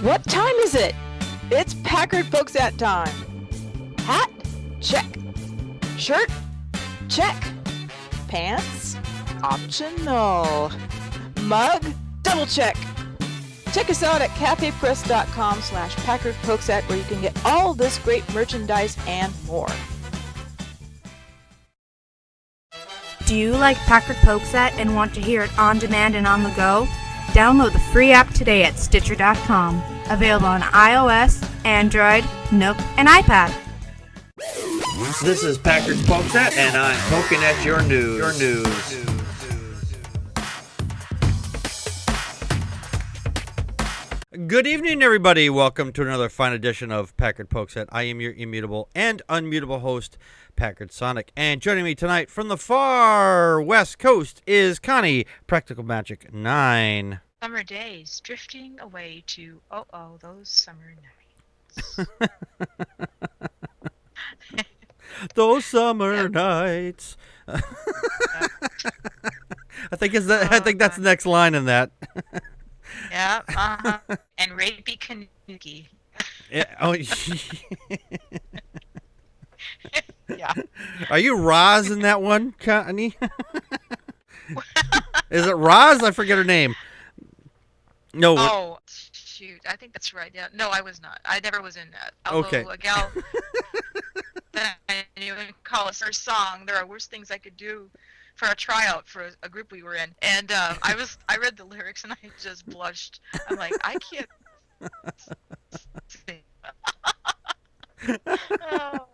What time is it? It's Packard Pokes At time. Hat? Check. Shirt? Check. Pants? Optional. Mug? Double check. Check us out at cafepress.com/PackardPokesAt where you can get all this great merchandise and more. Do you like Packard Pokes At and want to hear it on demand and on the go? Download the free app today at Stitcher.com. Available on iOS, Android, Nook, and iPad. This is Packard Pokes At, and I'm poking at your news. Good evening, everybody. Welcome to another fine edition of Packard Pokes At. I am your immutable and unmutable host, Packard Sonic. And joining me tonight from the far west coast is Connie, Practical Magic 9. Summer days, drifting away to, those summer nights. Those summer nights. I think that's the next line in that. Yeah, and rapey Kanuki. Yeah, Yeah. Are you Roz in that one, Connie? Is it Roz? I forget her name. No. Oh, shoot. I think that's right. Yeah. No, I was not. I never was in that. Although Okay. a gal that I knew and call us her song, there are worse things I could do for a tryout for a group we were in. And I read the lyrics and I just blushed. I'm like, I can't sing. Oh.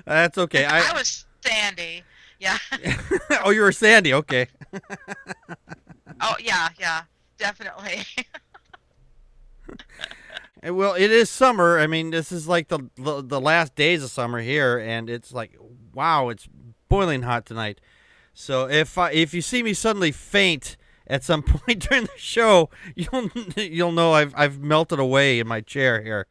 That's okay. I was Sandy. Yeah. Oh, you were Sandy. Okay. Oh, yeah, definitely. Well, it is summer. I mean, this is like the last days of summer here, and it's like, wow, it's boiling hot tonight. So if you see me suddenly faint at some point during the show, you'll know I've melted away in my chair here.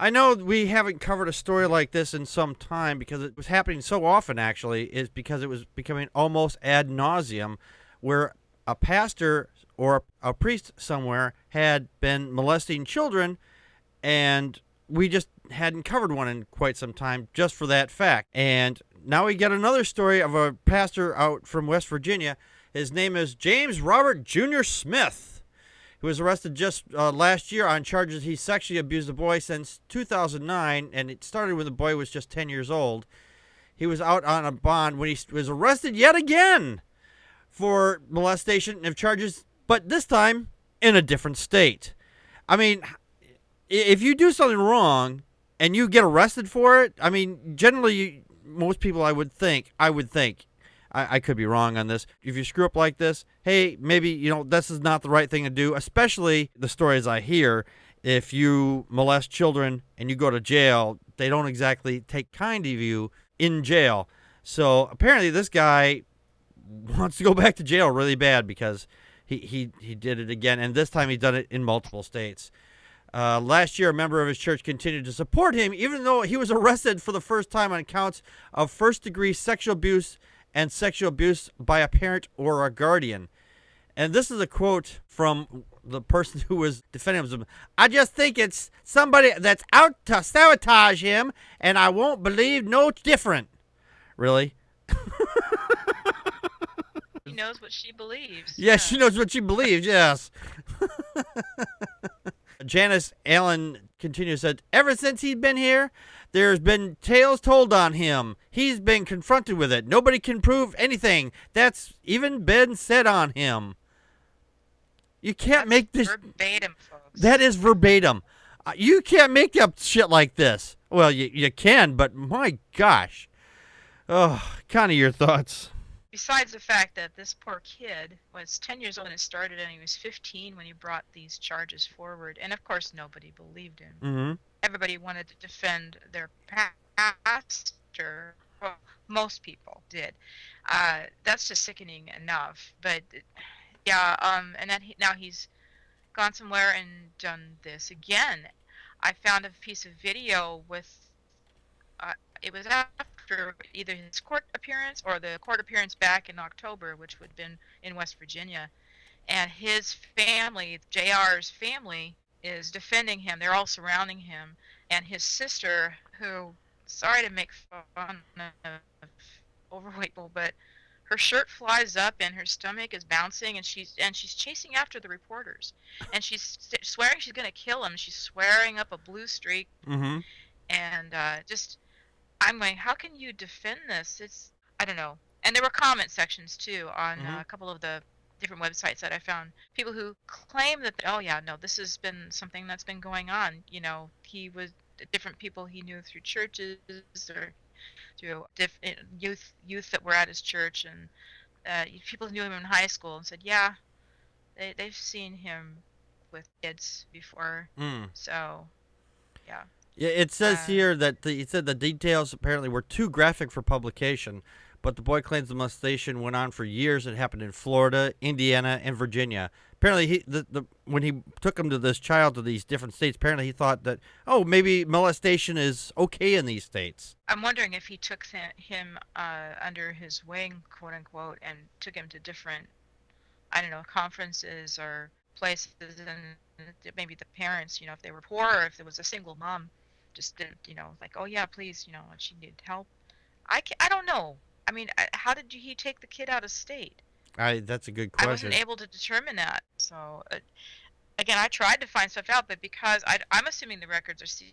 I know we haven't covered a story like this in some time because it was happening so often, actually, is because it was becoming almost ad nauseum, where a pastor or a priest somewhere had been molesting children, and we just hadn't covered one in quite some time just for that fact. And now we get another story of a pastor out from West Virginia. His name is James Robert Jr. Smith. He was arrested just last year on charges he sexually abused a boy since 2009, and it started when the boy was just 10 years old. He was out on a bond when he was arrested yet again for molestation of charges, but this time in a different state. I mean, if you do something wrong and you get arrested for it, I mean, generally, most people I would think, I could be wrong on this. If you screw up like this, hey, maybe, this is not the right thing to do, especially the stories I hear. If you molest children and you go to jail, they don't exactly take kind of you in jail. So apparently this guy wants to go back to jail really bad because he did it again, and this time he's done it in multiple states. Last year, a member of his church continued to support him, even though he was arrested for the first time on counts of first-degree sexual abuse and sexual abuse by a parent or a guardian. And this is a quote from the person who was defending him. I just think it's somebody that's out to sabotage him, and I won't believe no different. Really? She knows what she believes. Yes, she knows what she believes, yes. Janice Allen continues, said, ever since he's been here, there's been tales told on him. He's been confronted with it. Nobody can prove anything that's even been said on him. You can't make this verbatim, folks. That is verbatim. You can't make up shit like this. Well, you can, but my gosh. Oh, Connie, your thoughts? Besides the fact that this poor kid was 10 years old when it started and he was 15 when he brought these charges forward. And, of course, nobody believed him. Mm-hmm. Everybody wanted to defend their pastor. Well, most people did. That's just sickening enough. But, yeah, and then now he's gone somewhere and done this again. I found a piece of video with, it was after after either his court appearance or the court appearance back in October, which would have been in West Virginia. And his family, JR's family, is defending him. They're all surrounding him. And his sister, who, sorry to make fun of overweight people, but her shirt flies up and her stomach is bouncing, and she's chasing after the reporters, and she's swearing she's gonna kill him. She's swearing up a blue streak, Mm-hmm. and I'm like, how can you defend this? I don't know. And there were comment sections too on a couple of the different websites that I found. People who claim that, oh yeah, no, this has been something that's been going on. He was different people he knew through churches or through youth that were at his church, and people who knew him in high school and said, yeah, they've seen him with kids before. So, yeah. Yeah, it says here that it said the details apparently were too graphic for publication, but the boy claims the molestation went on for years. It happened in Florida, Indiana, and Virginia. Apparently, when he took him to this child to these different states, apparently he thought that, oh, maybe molestation is okay in these states. I'm wondering if he took him under his wing, quote unquote, and took him to different, I don't know, conferences or places, and maybe the parents, if they were poor or if there was a single mom, just did, like, oh yeah, please, she needed help. I don't know. I mean, how did he take the kid out of state? That's a good question. I wasn't able to determine that. So, again, I tried to find stuff out, but because I'm assuming the records are sealed,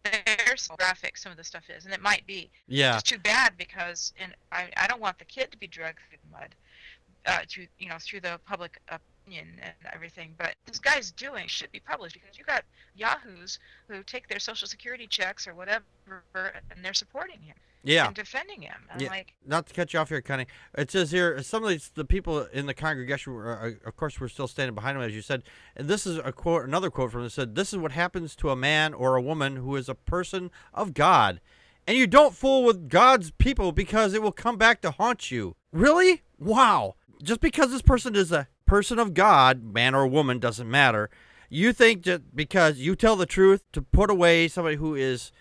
they're so graphic some of the stuff is, and it might be. Yeah. It's too bad because I don't want the kid to be dragged through the mud, through the public opinion and everything. But this guy's doing should be published because you got yahoos who take their Social Security checks or whatever, and they're supporting him. Yeah. And defending him. Not to cut you off here, Connie. It says here, some of the people in the congregation, of course, were still standing behind him, as you said. And this is another quote from him that said, "This is what happens to a man or a woman who is a person of God. And you don't fool with God's people because it will come back to haunt you." Really? Wow. Just because this person is a person of God, man or woman, doesn't matter. You think that because you tell the truth to put away somebody who is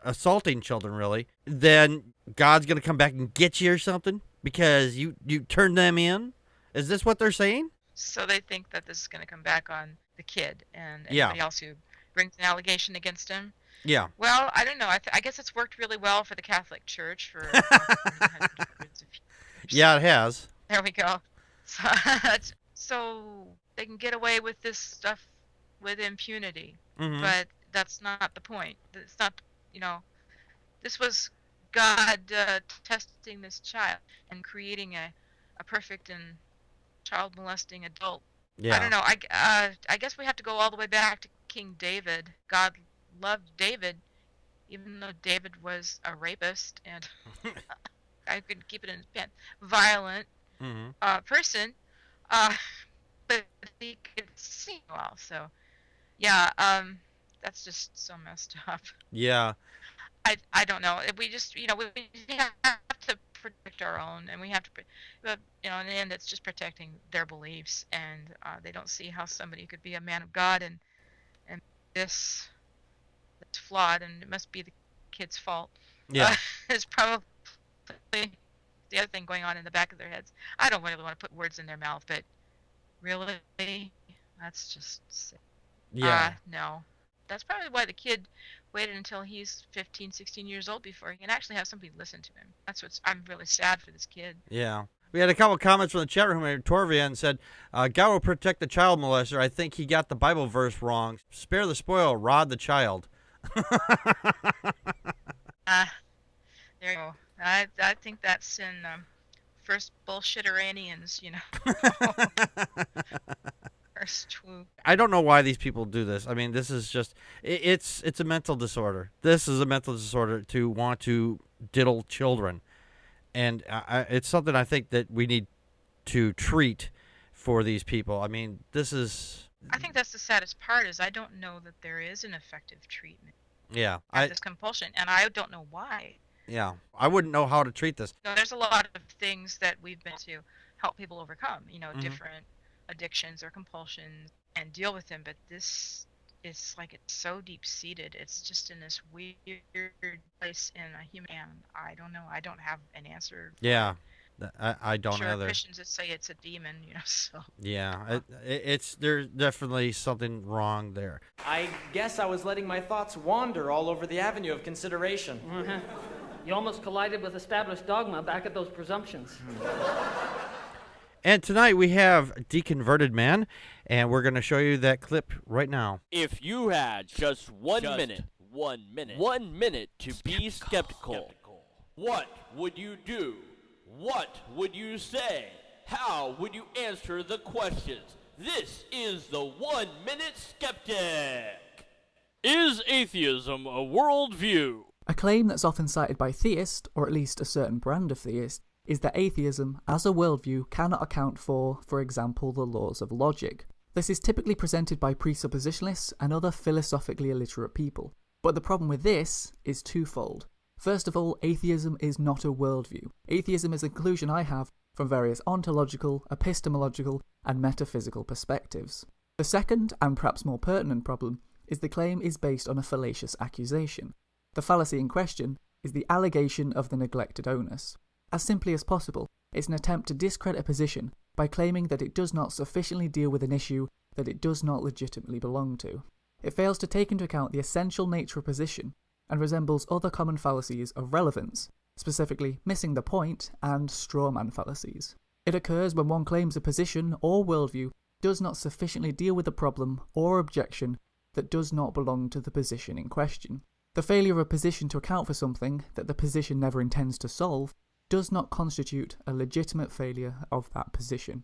assaulting children, really, then God's going to come back and get you or something because you turned them in? Is this what they're saying? So they think that this is going to come back on the kid and anybody else who brings an allegation against him. Yeah. Well, I don't know. I guess it's worked really well for the Catholic Church for Yeah, it has. There we go. So they can get away with this stuff with impunity. Mm-hmm. But that's not the point. It's not, this was God testing this child and creating a perfect and child molesting adult. Yeah. I don't know. I guess we have to go all the way back to King David. God loved David, even though David was a rapist and I could keep it in his pants, violent person. But he could sing well. So, yeah. That's just so messed up. Yeah. I don't know. We just, we have to protect our own, and we have to, but, in the end, it's just protecting their beliefs, and they don't see how somebody could be a man of God, and this that's flawed, and it must be the kid's fault. Yeah. It's probably the other thing going on in the back of their heads. I don't really want to put words in their mouth, but really, that's just sick. Yeah. No. That's probably why the kid waited until he's 15, 16 years old before he can actually have somebody listen to him. I'm really sad for this kid. Yeah. We had a couple of comments from the chat room. Torvian said, God will protect the child molester. I think he got the Bible verse wrong. Spare the spoil, rod the child. There you go. I think that's in First Bullshit Iranians, I don't know why these people do this. I mean, this is just, it's a mental disorder. This is a mental disorder to want to diddle children. And it's something I think that we need to treat for these people. I mean, this is... I think that's the saddest part is I don't know that there is an effective treatment. Yeah. This compulsion, and I don't know why. Yeah. I wouldn't know how to treat this. No, there's a lot of things that we've been to help people overcome, Mm-hmm. different addictions or compulsions and deal with them, but this it's like it's so deep seated. It's just in this weird place in a human. And I don't know. I don't have an answer. Yeah, I don't Sure, either. Christians would say it's a demon, So Yeah, it's there's definitely something wrong there. I guess I was letting my thoughts wander all over the avenue of consideration. You almost collided with established dogma back at those presumptions. And tonight we have Deconverted Man, and we're going to show you that clip right now. If you had just 1 minute to be skeptical, what would you do? What would you say? How would you answer the questions? This is the 1 Minute Skeptic. Is atheism a worldview? A claim that's often cited by theists, or at least a certain brand of theists, is that atheism, as a worldview, cannot account for example, the laws of logic. This is typically presented by presuppositionalists and other philosophically illiterate people. But the problem with this is twofold. First of all, atheism is not a worldview. Atheism is a conclusion I have from various ontological, epistemological, and metaphysical perspectives. The second, and perhaps more pertinent problem, is the claim is based on a fallacious accusation. The fallacy in question is the allegation of the neglected onus. As simply as possible, it's an attempt to discredit a position by claiming that it does not sufficiently deal with an issue that it does not legitimately belong to. It fails to take into account the essential nature of position and resembles other common fallacies of relevance, specifically missing the point and strawman fallacies. It occurs when one claims a position or worldview does not sufficiently deal with a problem or objection that does not belong to the position in question. The failure of a position to account for something that the position never intends to solve does not constitute a legitimate failure of that position.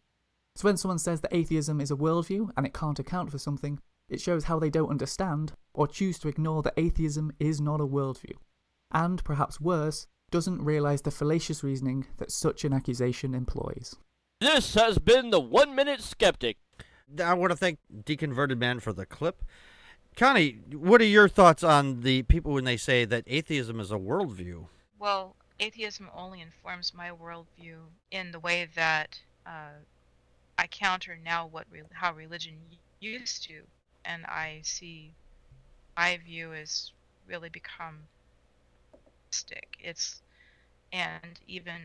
So when someone says that atheism is a worldview and it can't account for something, it shows how they don't understand or choose to ignore that atheism is not a worldview. And, perhaps worse, doesn't realise the fallacious reasoning that such an accusation employs. This has been the 1 Minute Skeptic. I want to thank Deconverted Man for the clip. Connie, what are your thoughts on the people when they say that atheism is a worldview? Well, atheism only informs my worldview in the way that I counter now how religion used to, and I see my view as really become stick. And even,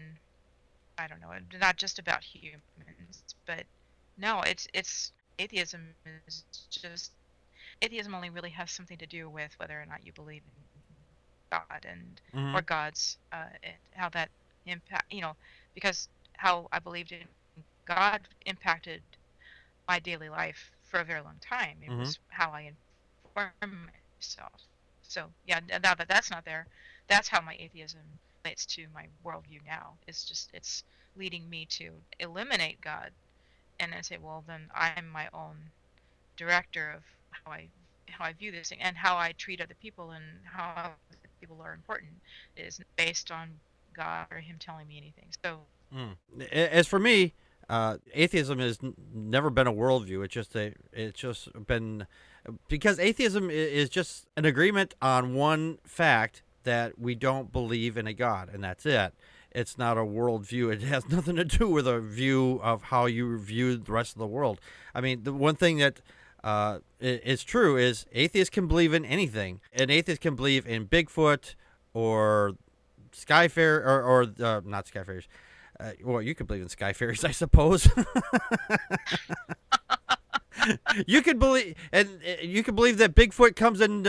I don't know, not just about humans, but no, it's atheism is just, atheism only really has something to do with whether or not you believe in God and or gods, and how that impact, because how I believed in God impacted my daily life for a very long time. It was how I informed myself. So yeah, now that that's not there, that's how my atheism relates to my worldview now. It's leading me to eliminate God, and then say, well, then I'm my own director of how I view this thing and how I treat other people and how people are important is based on God or Him telling me anything. So, as for me, atheism has never been a worldview. It's just been because atheism is just an agreement on one fact that we don't believe in a God, and that's it. It's not a worldview. It has nothing to do with a view of how you view the rest of the world. I mean, the one thing that is true is atheists can believe in anything. An atheist can believe in Bigfoot or sky fair or not sky fairies. Well, you could believe in sky fairies, I suppose. You could believe, and you could believe that Bigfoot comes and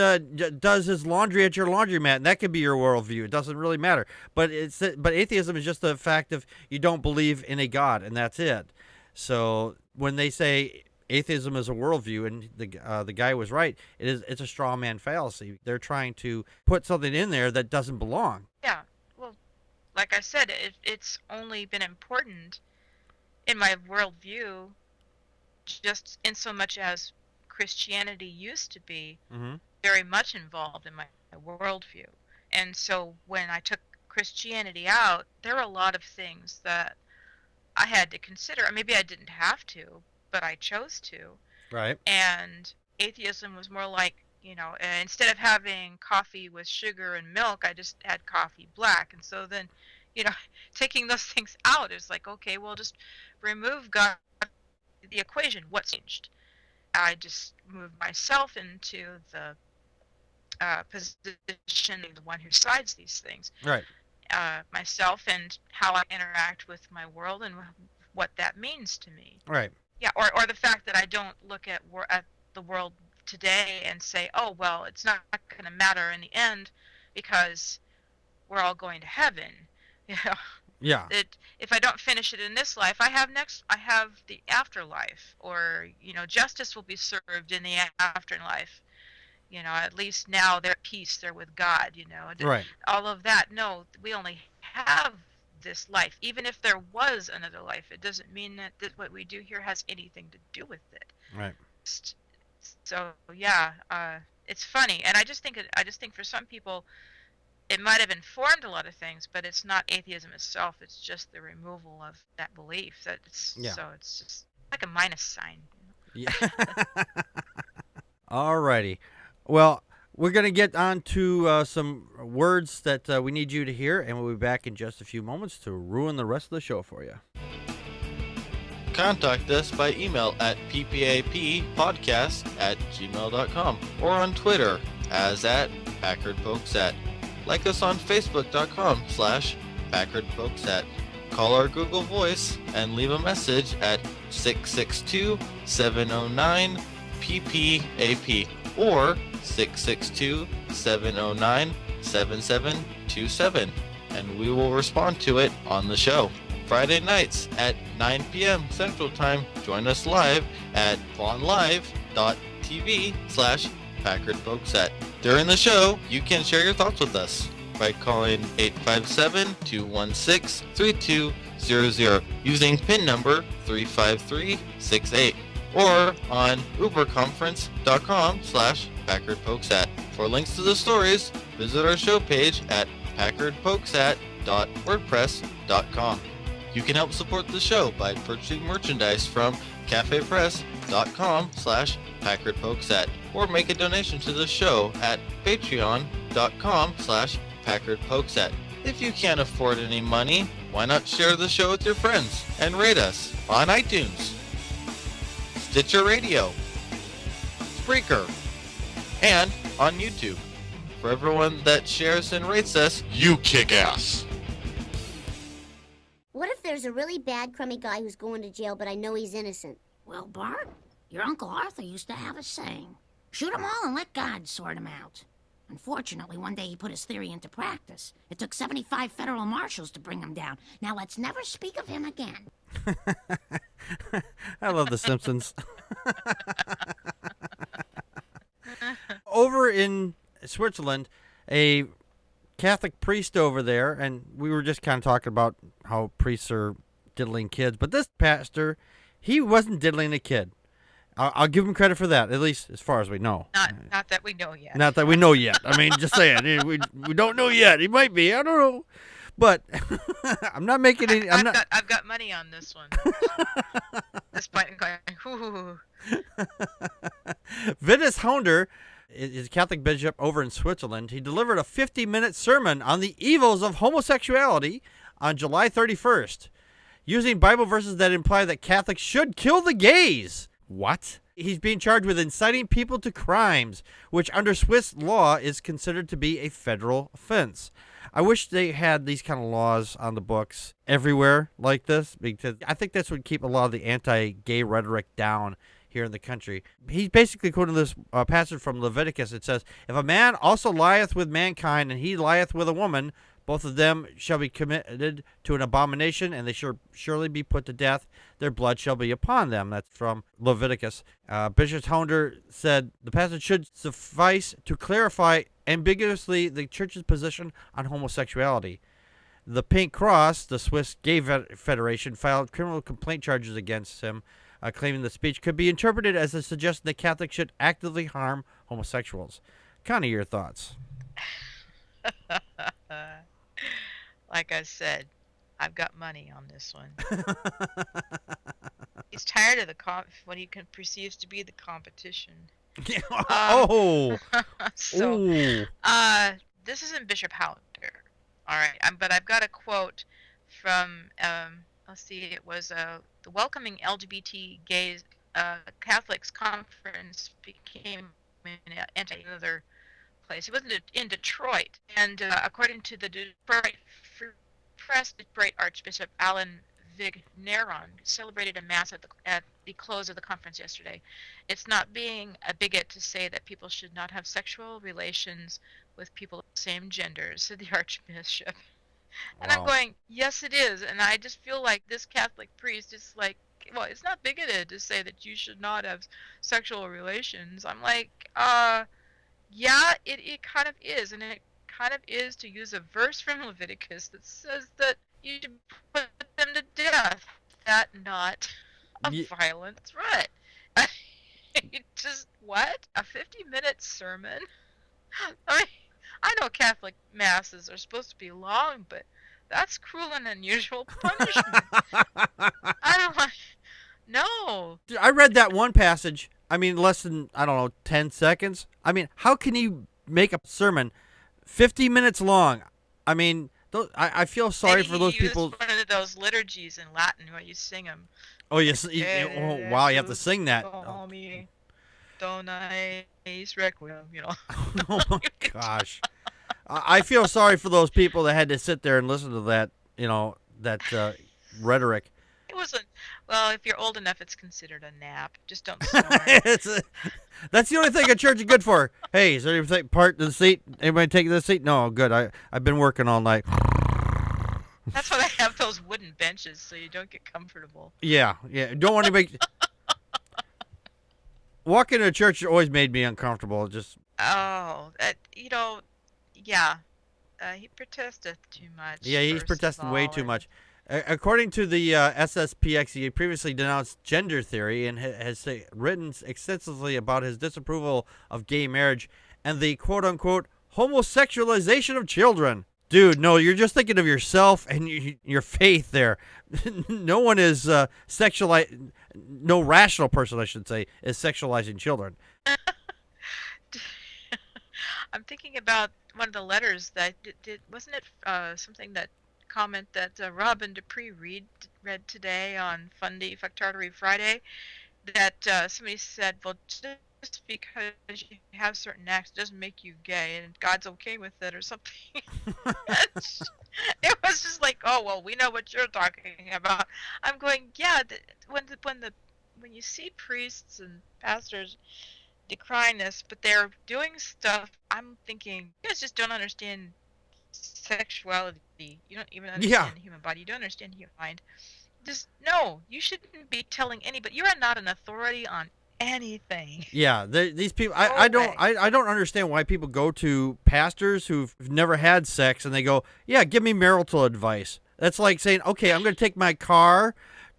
does his laundry at your laundromat, and that could be your worldview. It doesn't really matter. But atheism is just the fact of you don't believe in a God, and that's it. So when they say atheism is a worldview, and the guy was right, it's a straw man fallacy. They're trying to put something in there that doesn't belong. yeah, well, like I said, it's only been important in my worldview just in so much as Christianity used to be very much involved in my worldview. And so when I took Christianity out, there were a lot of things that I had to consider. Maybe I didn't have to, but I chose to. Right. And atheism was more like, instead of having coffee with sugar and milk, I just had coffee black. And so then, taking those things out is like, okay, well, just remove God the equation. What's changed? I just moved myself into the position of the one who decides these things. Right. Myself and how I interact with my world and what that means to me. Right. Yeah, or the fact that I don't look at the world today and say, oh, well, it's not going to matter in the end because we're all going to heaven. You know? Yeah. That if I don't finish it in this life, I have the afterlife, or, you know, justice will be served in the afterlife. You know, at least now they're at peace, they're with God, you know. Right. All of that. No, we only have this life. Even if there was another life, it doesn't mean that what we do here has anything to do with it. Right. So yeah, it's funny, and I just think for some people, it might have informed a lot of things, but it's not atheism itself. It's just the removal of that belief. So it's just like a minus sign. Yeah. Alrighty. Well, we're going to get on to some words that we need you to hear, and we'll be back in just a few moments to ruin the rest of the show for you. Contact us by email at ppappodcast@gmail.com or on Twitter as @Packard Pokes At. Like us on Facebook.com/Packard Pokes At. Call our Google Voice and leave a message at 662-709-PPAP or 662-709-7727, and we will respond to it on the show. Friday nights at 9 p.m. Central Time. Join us live at vonlive.tv/Packard Pokes At. During the show, you can share your thoughts with us by calling 857-216-3200 using PIN number 35368 or on uberconference.com/Packard Pokes At. For links to the stories, visit our show page at packardpokesat.wordpress.com. You can help support the show by purchasing merchandise from cafepress.com/Packard Pokes At or make a donation to the show at patreon.com/Packard Pokes At. If you can't afford any money, why not share the show with your friends and rate us on iTunes, Stitcher Radio, Spreaker, and on YouTube. For everyone that shares and rates us, you kick ass! What if there's a really bad, crummy guy who's going to jail, but I know he's innocent? Well, Bart, your Uncle Arthur used to have a saying. Shoot 'em all and let God sort 'em out. Unfortunately, one day he put his theory into practice. It took 75 federal marshals to bring him down. Now let's never speak of him again. I love The Simpsons. Over in Switzerland, a Catholic priest over there, and we were just kind of talking about how priests are diddling kids, but this pastor, he wasn't diddling a kid. I'll give him credit for that, at least as far as we know. Not that we know yet. Not that we know yet. I mean, just saying, we don't know yet. He might be. I don't know, but I'm not making any. I've got money on this one. This point, going, ooh. Vitus Hounder is a Catholic bishop over in Switzerland. He delivered a 50-minute sermon on the evils of homosexuality on July 31st, using Bible verses that imply that Catholics should kill the gays. What? He's being charged with inciting people to crimes, which under Swiss law is considered to be a federal offense. I wish they had these kind of laws on the books everywhere like this, because I think this would keep a lot of the anti-gay rhetoric down here in the country. He's basically quoting this passage from Leviticus. It says, "If a man also lieth with mankind, and he lieth with a woman, both of them shall be committed to an abomination, and they shall surely be put to death. Their blood shall be upon them." That's from Leviticus. Bishop Hounder said the passage should suffice to clarify ambiguously the church's position on homosexuality. The Pink Cross, the Swiss Gay Federation, filed criminal complaint charges against him, claiming the speech could be interpreted as a suggestion that Catholics should actively harm homosexuals. Connie, your thoughts? Like I said, I've got money on this one. He's tired of what he perceives to be the competition. This isn't Bishop Hounder. All right, but I've got a quote from, let's see, it was the Welcoming LGBT Gays Catholics conference became another place. He wasn't in Detroit, and according to the Detroit Free Press, Detroit Archbishop Alan Vigneron celebrated a mass at the close of the conference yesterday. It's not being a bigot to say that people should not have sexual relations with people of the same gender, said the Archbishop. And Wow. I'm going, yes, it is. And I just feel like this Catholic priest is like, well, it's not bigoted to say that you should not have sexual relations. I'm like, yeah, it kind of is. And it kind of is, to use a verse from Leviticus that says that you should put them to death. That not a violent threat. Just, what? A 50-minute sermon? I mean, I know Catholic masses are supposed to be long, but that's cruel and unusual punishment. I don't like. No. Dude, I read that one passage. I mean, less than, I don't know, 10 seconds. I mean, how can you make a sermon 50 minutes long? I mean, I feel sorry for those people. Maybe one of those liturgies in Latin where you sing them. Oh, yes. Oh, wow, you have to sing that. Dona es requiem, you know. Oh, my gosh. I feel sorry for those people that had to sit there and listen to that, you know, that rhetoric. It wasn't. Well, if you're old enough, it's considered a nap. Just don't snore. That's the only thing a church is good for. Hey, is there anything part of the seat? Anybody taking the seat? No, good. I've been working all night. That's why they have those wooden benches, so you don't get comfortable. Yeah. Don't want to make. Walking to a church always made me uncomfortable. Just. Oh, yeah. He protested too much. Yeah, he's protesting way too much. According to the SSPX, he previously denounced gender theory and has written extensively about his disapproval of gay marriage and the quote-unquote homosexualization of children. Dude, no, you're just thinking of yourself and your faith there. No one is no rational person, I should say, is sexualizing children. I'm thinking about one of the letters that wasn't it something that comment that Robin Dupree read today on Fundie Factartery Friday, that somebody said, well, just because you have certain acts doesn't make you gay and God's okay with it or something. It was just like, oh, well, we know what you're talking about. I'm going, yeah, when you see priests and pastors decrying this, but they're doing stuff, I'm thinking, you guys just don't understand sexuality. You don't even understand the human body. You don't understand the human mind. Just, no, you shouldn't be telling anybody. You are not an authority on anything. Yeah, these people, I don't understand why people go to pastors who've never had sex and they go, yeah, give me marital advice. That's like saying, okay, I'm going to take my car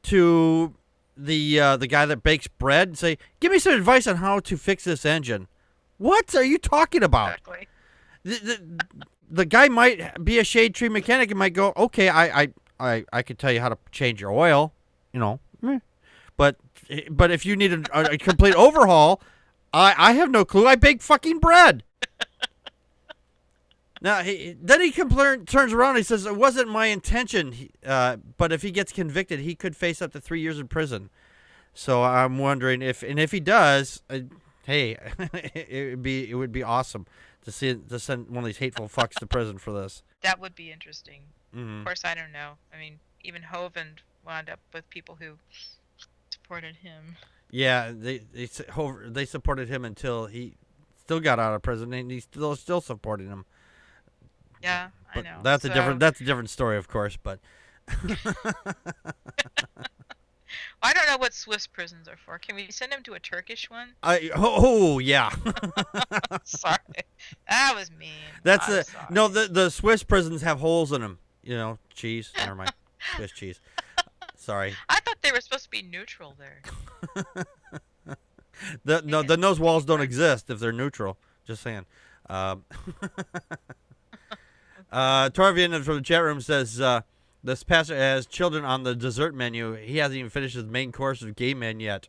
to the guy that bakes bread and say, give me some advice on how to fix this engine. What are you talking about? Exactly. The guy might be a shade tree mechanic and might go, okay, I could tell you how to change your oil, you know, but if you need a complete overhaul, I have no clue. I bake fucking bread. Now then he turns around and he says, it wasn't my intention, but if he gets convicted, he could face up to 3 years in prison. So I'm wondering if he does, hey, it would be awesome to send one of these hateful fucks to prison for this. That would be interesting. Mm-hmm. Of course, I don't know. I mean, even Hovind wound up with people who supported him. Yeah, they supported him until he still got out of prison, and he's still supporting him. Yeah, but I know. That's a different story, of course. But I don't know what Swiss prisons are for. Can we send him to a Turkish one? Yeah. Sorry, that was mean. That's the Swiss prisons have holes in them. You know, cheese. Never mind, Swiss cheese. Sorry. I thought they were supposed to be neutral there. Then those walls don't exist if they're neutral. Just saying. Torvian from the chat room says, this pastor has children on the dessert menu. He hasn't even finished his main course of gay men yet.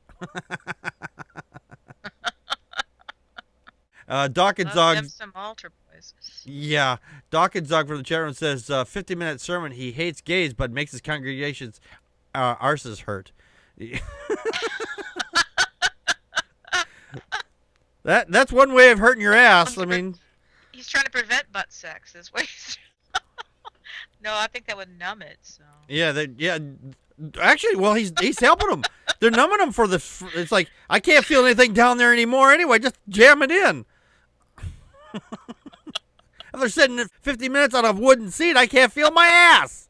Doc and Zog. Some altar boys. Yeah. Doc and Zog from the chat room says, 50-minute sermon. He hates gays, but makes his congregation's arses hurt. That's one way of hurting your ass. I mean, he's trying to prevent butt sex. This way. No, I think that would numb it. So. Yeah. Actually, well, he's helping them. They're numbing them for the. It's like I can't feel anything down there anymore. Anyway, just jam it in. If they're sitting 50 minutes on a wooden seat, I can't feel my ass.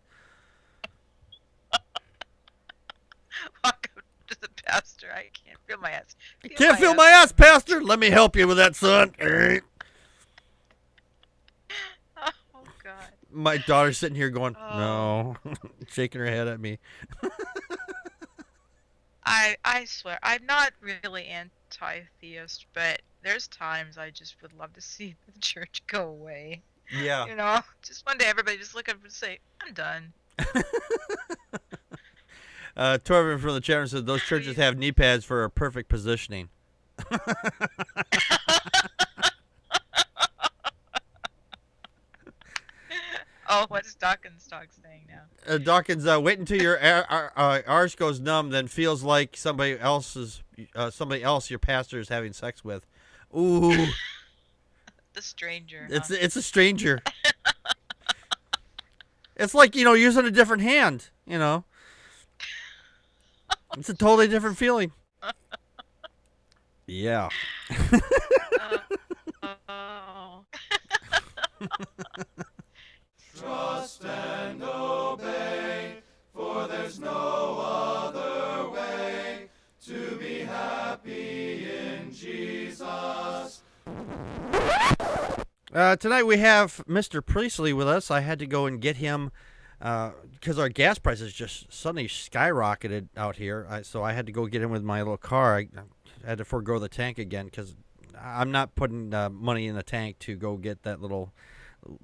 Welcome to the pastor. I can't feel my ass. Can't feel my ass, Pastor. Let me help you with that, son. Oh, God. My daughter's sitting here going, no, shaking her head at me. I swear, I'm not really anti-theist, but there's times I just would love to see the church go away. Yeah. You know, just one day everybody just look up and say, I'm done. Torvin from the chat room said those churches have knee pads for a perfect positioning. Oh, what's Dawkins Talk saying now? Dawkins, wait until your arse goes numb, then feels like somebody else your pastor is having sex with. Ooh. The stranger. It's a stranger. It's like, using a different hand, It's a totally different feeling. Yeah. Trust and obey, for there's no other way to be happy in Jesus. Tonight we have Mr. Priestley with us. I had to go and get him because our gas prices just suddenly skyrocketed out here. So I had to go get him with my little car. I had to forego the tank again because I'm not putting money in the tank to go get that little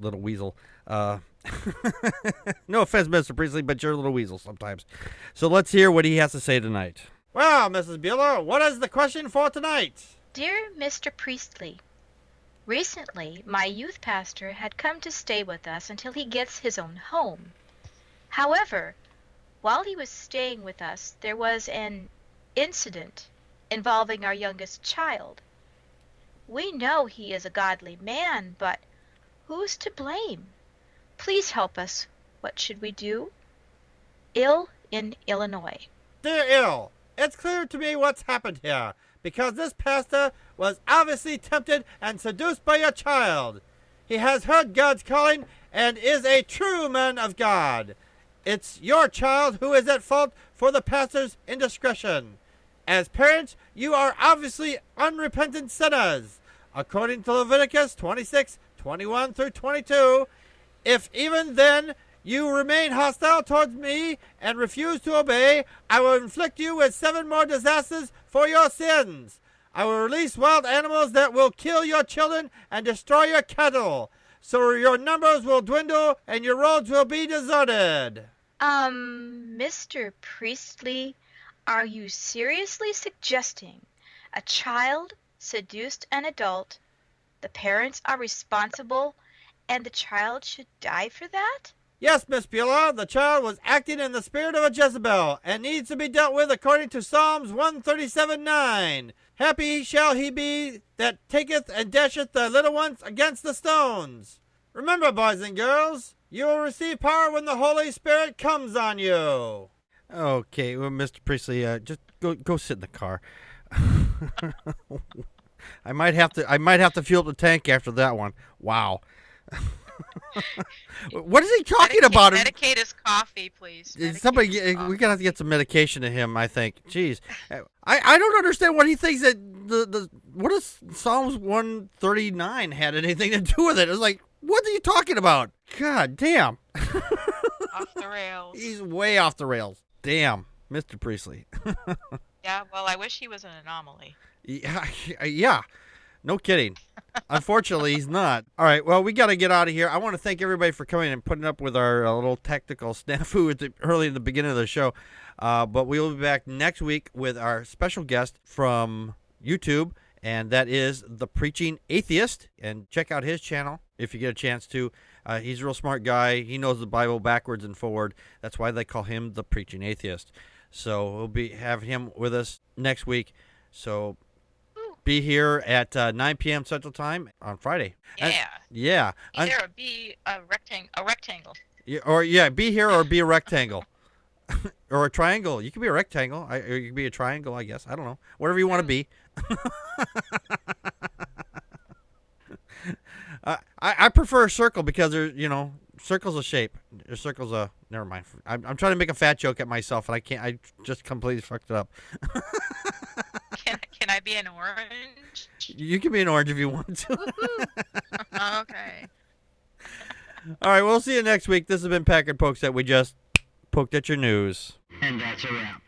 weasel. No offense, Mr. Priestley, but you're a little weasel sometimes. So let's hear what he has to say tonight. Well, Mrs. Bueller, what is the question for tonight? Dear Mr. Priestley, recently my youth pastor had come to stay with us until he gets his own home. However, while he was staying with us, there was an incident involving our youngest child. We know he is a godly man, but who's to blame? Please help us. What should we do? Ill in Illinois. Dear Ill, it's clear to me what's happened here, because this pastor was obviously tempted and seduced by your child. He has heard God's calling and is a true man of God. It's your child who is at fault for the pastor's indiscretion. As parents, you are obviously unrepentant sinners. According to Leviticus 26:21 through 22, if even then you remain hostile towards me and refuse to obey, I will inflict you with 7 more disasters for your sins. I will release wild animals that will kill your children and destroy your cattle, so your numbers will dwindle and your roads will be deserted. Mr. Priestley, are you seriously suggesting a child seduced an adult, the parents are responsible, and the child should die for that? Yes, Miss Bueller, the child was acting in the spirit of a Jezebel and needs to be dealt with according to Psalms 137:9. Happy shall he be that taketh and dasheth the little ones against the stones. Remember, boys and girls, you will receive power when the Holy Spirit comes on you. Okay, well, Mr. Priestley, just go sit in the car. I might have to fuel up the tank after that one. Wow. What is he talking about? Medicate his coffee, please. Somebody, we gotta have to get some medication to him. I think. Jeez, I don't understand what he thinks that what does Psalms 139 had anything to do with it? It's like, what are you talking about? God damn. Off the rails. He's way off the rails. Damn, Mr. Priestley. Yeah, well, I wish he was an anomaly. Yeah. No kidding. Unfortunately, he's not. All right, well, we got to get out of here. I want to thank everybody for coming and putting up with our little technical snafu early in the beginning of the show. But we will be back next week with our special guest from YouTube, and that is The Preaching Atheist. And check out his channel if you get a chance to. He's a real smart guy. He knows the Bible backwards and forward. That's why they call him The Preaching Atheist. So we'll have him with us next week. So be here at 9 p.m. Central Time on Friday. Yeah. And, Either be a rectangle. be here or be a rectangle. Or a triangle. You can be a rectangle. Or you can be a triangle, I guess. I don't know. Whatever you want to be. I prefer a circle because there's, circle's a shape. A circle's a... Never mind. I'm trying to make a fat joke at myself, and I can't. I just completely fucked it up. Can I be an orange? You can be an orange if you want to. Okay. All right, we'll see you next week. This has been Packard Pokes At. We just poked at your news. And that's a wrap.